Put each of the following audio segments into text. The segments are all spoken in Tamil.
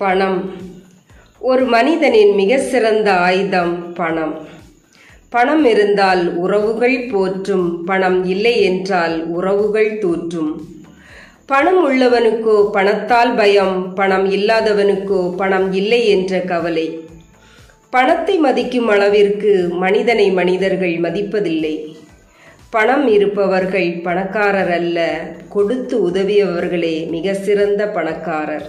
பணம். ஒரு மனிதனின் மிக சிறந்த ஆயுதம் பணம். பணம் இருந்தால் உறவுகள் போற்றும், பணம் இல்லை என்றால் உறவுகள் தூற்றும். பணம் உள்ளவனுக்கோ பணத்தால் பயம், பணம் இல்லாதவனுக்கோ பணம் இல்லை என்ற கவலை. பணத்தை மதிக்கும் அளவிற்கு மனிதனை மனிதர்கள் மதிப்பதில்லை. பணம் இருப்பவர்கள் பணக்காரர் அல்ல, கொடுத்து உதவியவர்களே மிக சிறந்த பணக்காரர்.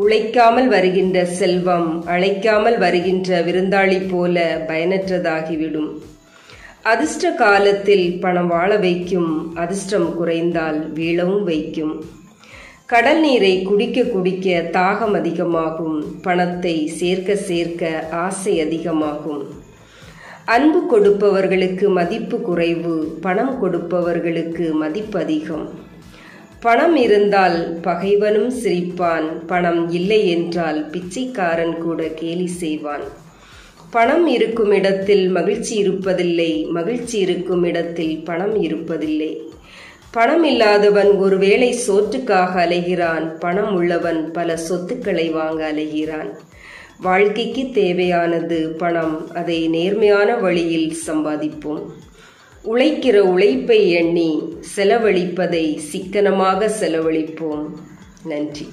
உழைக்காமல் வருகின்ற செல்வம் அழைக்காமல் வருகின்ற விருந்தாளி போல பயனற்றதாகிவிடும். அதிர்ஷ்ட காலத்தில் பணம் வாழ வைக்கும், அதிர்ஷ்டம் குறைந்தால் வீழவும் வைக்கும். கடல் நீரை குடிக்க குடிக்க தாகம் அதிகமாகும், பணத்தை சேர்க்க சேர்க்க ஆசை அதிகமாகும். அன்பு கொடுப்பவர்களுக்கு மதிப்பு குறைவு, பணம் கொடுப்பவர்களுக்கு மதிப்பு அதிகம். பணம் இருந்தால் பகைவனும் சிரிப்பான், பணம் இல்லை என்றால் பிச்சைக்காரன் கூட கேலி செய்வான். பணம் இருக்கும் இடத்தில் மகிழ்ச்சி இருப்பதில்லை, மகிழ்ச்சி இருக்கும் இடத்தில் பணம் இருப்பதில்லை. பணம் இல்லாதவன் ஒருவேளை சோற்றுக்காக அலைகிறான், பணம் உள்ளவன் பல சொத்துக்களை வாங்க அலைகிறான். வாழ்க்கைக்கு தேவையானது பணம், அதை நேர்மையான வழியில் சம்பாதிப்போம். உழைக்கிற உழைப்பை எண்ணி செலவழிப்பதை சிக்கனமாக செலவழிப்போம். நன்றி.